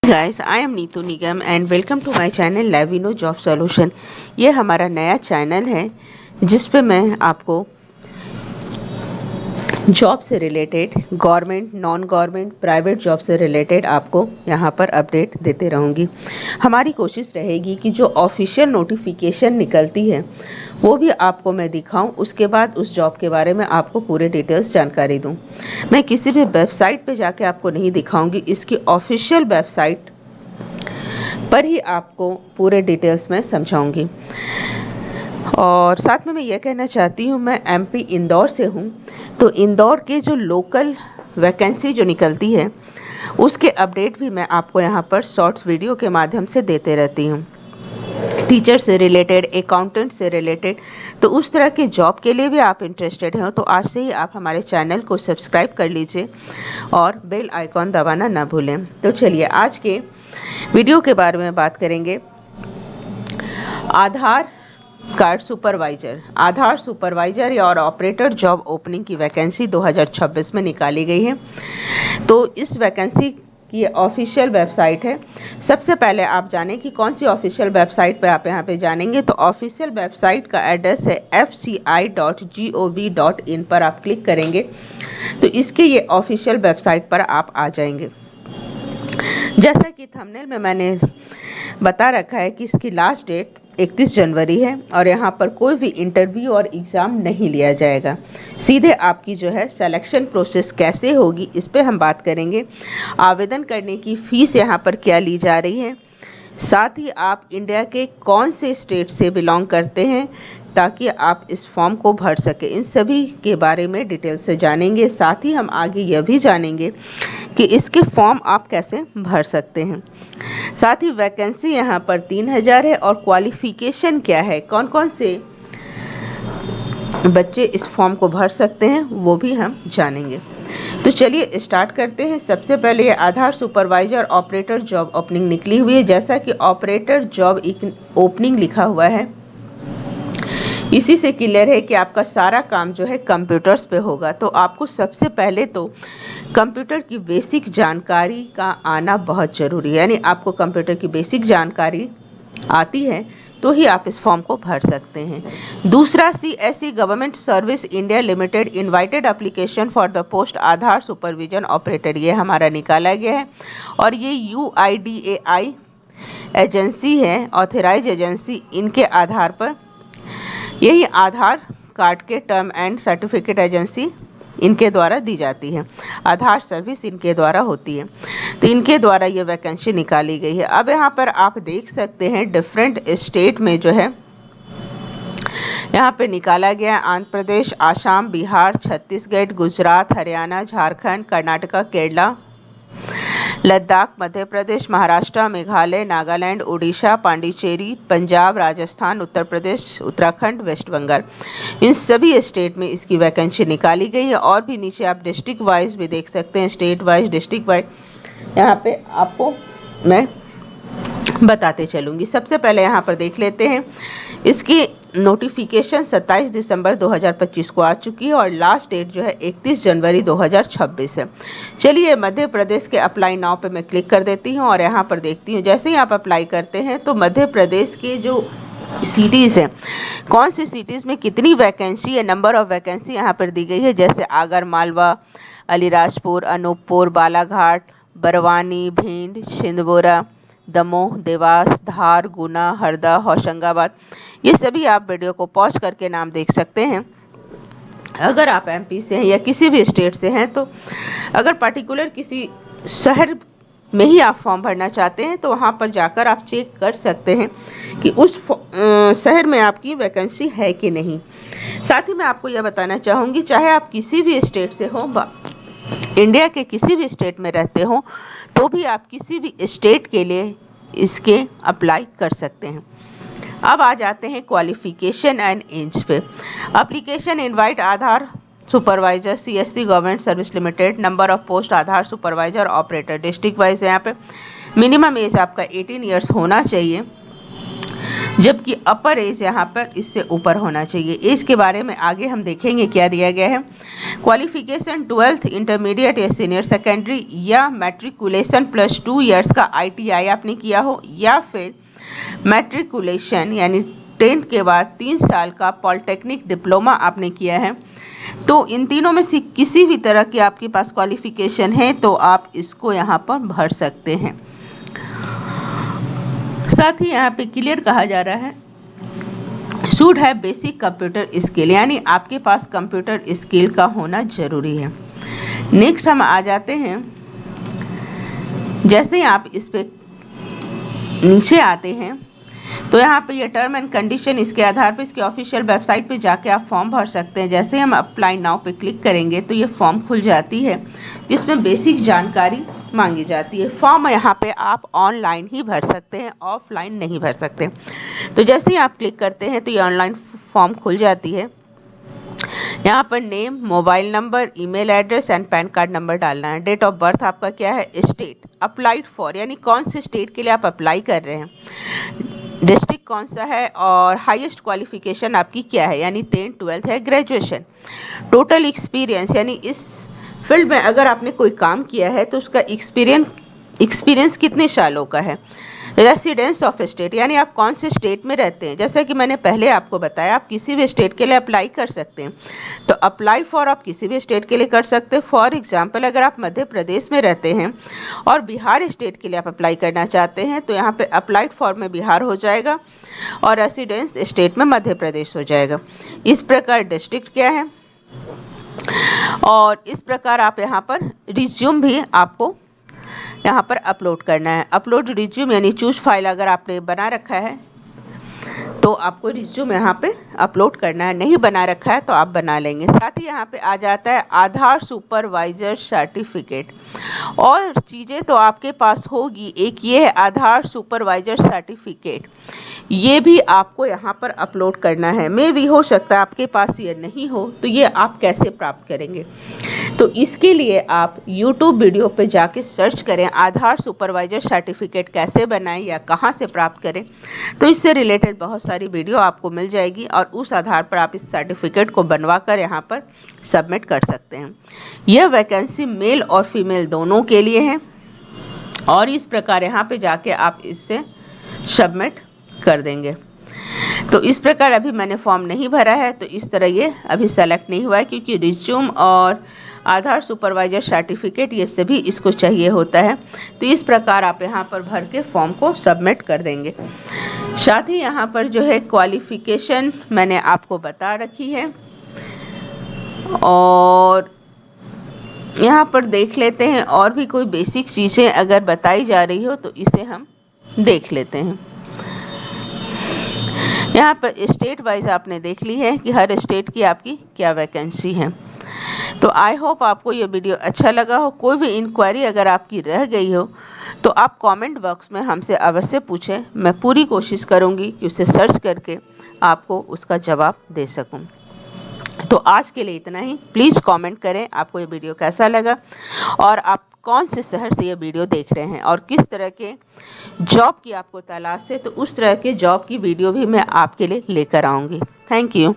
Guys, I am Neetu Nigam and welcome to my channel Levino job solution. ये हमारा नया channel है जिस पे मैं आपको जॉब से related, government, non government, private job से रिलेटेड आपको यहाँ पर अपडेट देते रहूँगी। हमारी कोशिश रहेगी कि जो ऑफिशियल नोटिफिकेशन निकलती है वो भी आपको मैं दिखाऊं, उसके बाद उस जॉब के बारे में आपको पूरे डिटेल्स जानकारी दूं। मैं किसी भी वेबसाइट पे जाके आपको नहीं दिखाऊंगी, इसकी ऑफिशियल वेबसाइट पर ही आपको पूरे डिटेल्स में समझाऊंगी। और साथ में मैं ये कहना चाहती हूँ, मैं एमपी इंदौर से हूँ, तो इंदौर के जो लोकल वैकेंसी जो निकलती है उसके अपडेट भी मैं आपको यहाँ पर शॉर्ट्स वीडियो के माध्यम से देते रहती हूँ। टीचर से रिलेटेड, अकाउंटेंट से रिलेटेड, तो उस तरह के जॉब के लिए भी आप इंटरेस्टेड हो तो आज से ही आप हमारे चैनल को सब्सक्राइब कर लीजिए और बेल आइकॉन दबाना ना भूलें। तो चलिए आज के वीडियो के बारे में बात करेंगे। आधार कार्ड सुपरवाइजर, आधार सुपरवाइजर और ऑपरेटर जॉब ओपनिंग की वैकेंसी 2026 में निकाली गई है। तो इस वैकेंसी की ऑफिशियल वेबसाइट है। सबसे पहले आप जानें कि कौन सी ऑफिशियल वेबसाइट पे आप यहाँ पे जानेंगे, तो ऑफिशियल वेबसाइट का एड्रेस है fci.gov.in पर आप क्लिक करेंगे तो इसके ये ऑफिशियल वेबसाइट पर आप आ जाएंगे। जैसा कि थंबनेल में मैंने बता रखा है कि इसकी लास्ट डेट 31 जनवरी है और यहाँ पर कोई भी इंटरव्यू और एग्ज़ाम नहीं लिया जाएगा। सीधे आपकी जो है सिलेक्शन प्रोसेस कैसे होगी इस पे हम बात करेंगे। आवेदन करने की फ़ीस यहाँ पर क्या ली जा रही है, साथ ही आप इंडिया के कौन से स्टेट से बिलोंग करते हैं ताकि आप इस फॉर्म को भर सकें, इन सभी के बारे में डिटेल से जानेंगे। साथ ही हम आगे यह भी जानेंगे कि इसके फॉर्म आप कैसे भर सकते हैं। साथ ही वैकेंसी यहाँ पर 3000 है और क्वालिफ़िकेशन क्या है, कौन कौन से बच्चे इस फॉर्म को भर सकते हैं वो भी हम जानेंगे। तो चलिए स्टार्ट करते हैं। सबसे पहले ये आधार सुपरवाइजर ऑपरेटर जॉब ओपनिंग निकली हुई है। जैसा कि ऑपरेटर जॉब ओपनिंग लिखा हुआ है, इसी से क्लियर है कि आपका सारा काम जो है कंप्यूटर्स पे होगा। तो आपको सबसे पहले तो कंप्यूटर की बेसिक जानकारी का आना बहुत ज़रूरी है, यानी आपको कंप्यूटर की बेसिक जानकारी आती है तो ही आप इस फॉर्म को भर सकते हैं। दूसरा, CSE government service India limited invited application for the post Aadhaar supervision operator, ये हमारा निकाला गया है और ये UIDAI एजेंसी है, ऑथराइज एजेंसी। इनके आधार पर यही आधार कार्ड के टर्म एंड सर्टिफिकेट एजेंसी इनके द्वारा दी जाती है, आधार सर्विस इनके द्वारा होती है। तो इनके द्वारा ये वैकेंसी निकाली गई है। अब यहाँ पर आप देख सकते हैं डिफरेंट स्टेट में जो है यहाँ पे निकाला गया, आंध्र प्रदेश, आसाम, बिहार, छत्तीसगढ़, गुजरात, हरियाणा, झारखंड, कर्नाटका, केरला, लद्दाख, मध्य प्रदेश, महाराष्ट्र, मेघालय, नागालैंड, उड़ीसा, पांडिचेरी, पंजाब, राजस्थान, उत्तर प्रदेश, उत्तराखंड, वेस्ट बंगाल, इन सभी स्टेट में इसकी वैकेंसी निकाली गई है। और भी नीचे आप डिस्ट्रिक्ट वाइज भी देख सकते हैं, स्टेट वाइज, डिस्ट्रिक्ट वाइज, यहाँ पे आपको मैं बताते चलूँगी। सबसे पहले यहाँ पर देख लेते हैं, इसकी नोटिफिकेशन 27 दिसंबर 2025 को आ चुकी है और लास्ट डेट जो है 31 जनवरी 2026 है। चलिए मध्य प्रदेश के अप्लाई नाउ पे मैं क्लिक कर देती हूँ और यहाँ पर देखती हूँ। जैसे ही आप अप्लाई करते हैं तो मध्य प्रदेश के जो सिटीज़ हैं, कौन सी सिटीज़ में कितनी वैकेंसी है, नंबर ऑफ वैकेंसी यहाँ पर दी गई है। जैसे आगर मालवा, अलीराजपुर, अनूपपुर, बालाघाट, बरवानी, भिंड, छिंदवाड़ा, दमोह, देवास, धार, गुना, हरदा, होशंगाबाद, ये सभी आप वीडियो को पॉज करके नाम देख सकते हैं। अगर आप MP से हैं या किसी भी स्टेट से हैं, तो अगर पर्टिकुलर किसी शहर में ही आप फॉर्म भरना चाहते हैं तो वहाँ पर जाकर आप चेक कर सकते हैं कि उस शहर में आपकी वैकेंसी है कि नहीं। साथ ही मैं आपको यह बताना चाहूँगी, चाहे आप किसी भी स्टेट से हों, इंडिया के किसी भी स्टेट में रहते हो तो भी आप किसी भी स्टेट के लिए इसके अप्लाई कर सकते हैं। अब आ जाते हैं क्वालिफिकेशन एंड एज पे। Application invite Aadhaar supervisor CSE government service limited, number of post Aadhaar supervisor operator, district wise यहाँ पे मिनिमम एज आपका 18 ईयर्स होना चाहिए। जबकि अपर एज यहाँ पर इससे ऊपर होना चाहिए। एज के बारे में आगे हम देखेंगे क्या दिया गया है। क्वालिफिकेशन 12th इंटरमीडिएट या सीनियर सेकेंडरी या मैट्रिकुलेशन प्लस 2 ईयर्स का ITI आपने किया हो, या फिर मैट्रिकुलेशन यानी 10th के बाद 3 साल का पॉलिटेक्निक डिप्लोमा आपने किया है। तो इन तीनों में से किसी भी तरह की आपके पास क्वालिफिकेशन है तो आप इसको यहाँ पर भर सकते हैं। साथ ही यहाँ पे क्लियर कहा जा रहा है should have basic computer skill, यानी आपके पास कंप्यूटर स्किल का होना जरूरी है। नेक्स्ट हम आ जाते हैं, जैसे ही आप इस पे नीचे आते हैं तो यहाँ पे ये टर्म एंड कंडीशन, इसके आधार पे इसके ऑफिशियल वेबसाइट पे जाके आप फॉर्म भर सकते हैं। जैसे हम अप्लाई नाउ पे क्लिक करेंगे तो ये फॉर्म खुल जाती है जिसमें बेसिक जानकारी मांगी जाती है। फॉर्म यहाँ पे आप ऑनलाइन ही भर सकते हैं, ऑफलाइन नहीं भर सकते। तो जैसे ही आप क्लिक करते हैं तो ये ऑनलाइन फॉर्म खुल जाती है। यहाँ पर name, mobile number, email address and pan card number डालना है। डेट ऑफ बर्थ आपका क्या है, स्टेट अप्लाइड फॉर, यानी कौन से स्टेट के लिए आप अप्लाई कर रहे हैं, डिस्ट्रिक्ट कौन सा है, और हाईएस्ट क्वालिफिकेशन आपकी क्या है, यानी 10th 12th है, ग्रेजुएशन। टोटल एक्सपीरियंस, यानी इस फील्ड में अगर आपने कोई काम किया है तो उसका एक्सपीरियंस कितने सालों का है। रेसिडेंस ऑफ स्टेट, यानी आप कौन से स्टेट में रहते हैं। जैसा कि मैंने पहले आपको बताया, आप किसी भी स्टेट के लिए अप्लाई कर सकते हैं। तो अप्लाई फॉर आप किसी भी स्टेट के लिए कर सकते हैं। फॉर एग्जांपल, अगर आप मध्य प्रदेश में रहते हैं और बिहार स्टेट के लिए आप अप्लाई करना चाहते हैं तो यहाँ पे अप्लाइड फॉर में बिहार हो जाएगा और रेसिडेंस स्टेट में मध्य प्रदेश हो जाएगा। इस प्रकार डिस्ट्रिक्ट क्या है, और इस प्रकार आप यहाँ पर रिज्यूम भी आपको यहाँ पर अपलोड करना है। अपलोड रिज्यूम यानी चूज फाइल अगर आपने बना रखा है तो आपको रिज्यूम यहाँ पे अपलोड करना है, नहीं बना रखा है तो आप बना लेंगे। साथ ही यहाँ पे आ जाता है आधार सुपरवाइजर सर्टिफिकेट, और चीज़ें तो आपके पास होगी। एक ये है आधार सुपरवाइजर सर्टिफिकेट, ये भी आपको यहाँ पर अपलोड करना है। मे भी हो सकता है आपके पास ये नहीं हो, तो ये आप कैसे प्राप्त करेंगे। तो इसके लिए आप YouTube वीडियो पे जाके सर्च करें आधार सुपरवाइजर सर्टिफिकेट कैसे बनाएं या कहाँ से प्राप्त करें, तो इससे रिलेटेड बहुत सारी वीडियो आपको मिल जाएगी और उस आधार पर आप इस सर्टिफिकेट को बनवा कर यहाँ पर सबमिट कर सकते हैं। यह वैकेंसी मेल और फीमेल दोनों के लिए है, और इस प्रकार यहाँ पे जाके आप इससे सबमिट कर देंगे। तो इस प्रकार अभी मैंने फॉर्म नहीं भरा है तो इस तरह ये अभी सेलेक्ट नहीं हुआ है, क्योंकि रिज्यूम और आधार सुपरवाइजर सर्टिफिकेट ये सभी इसको चाहिए होता है। तो इस प्रकार आप यहाँ पर भर के फॉर्म को सबमिट कर देंगे। साथ ही यहाँ पर जो है क्वालिफिकेशन मैंने आपको बता रखी है, और यहाँ पर देख लेते हैं और भी कोई बेसिक चीज़ें अगर बताई जा रही हो तो इसे हम देख लेते हैं। यहाँ पर स्टेट वाइज आपने देख ली है कि हर स्टेट की आपकी क्या वैकेंसी है। तो आई होप आपको ये वीडियो अच्छा लगा हो। कोई भी इंक्वायरी अगर आपकी रह गई हो तो आप कमेंट बॉक्स में हमसे अवश्य पूछें। मैं पूरी कोशिश करूँगी कि उसे सर्च करके आपको उसका जवाब दे सकूँ। तो आज के लिए इतना ही। प्लीज़ कमेंट करें आपको ये वीडियो कैसा लगा, और आप कौन से शहर से ये वीडियो देख रहे हैं, और किस तरह के जॉब की आपको तलाश है, तो उस तरह के जॉब की वीडियो भी मैं आपके लिए लेकर आऊँगी। Thank you.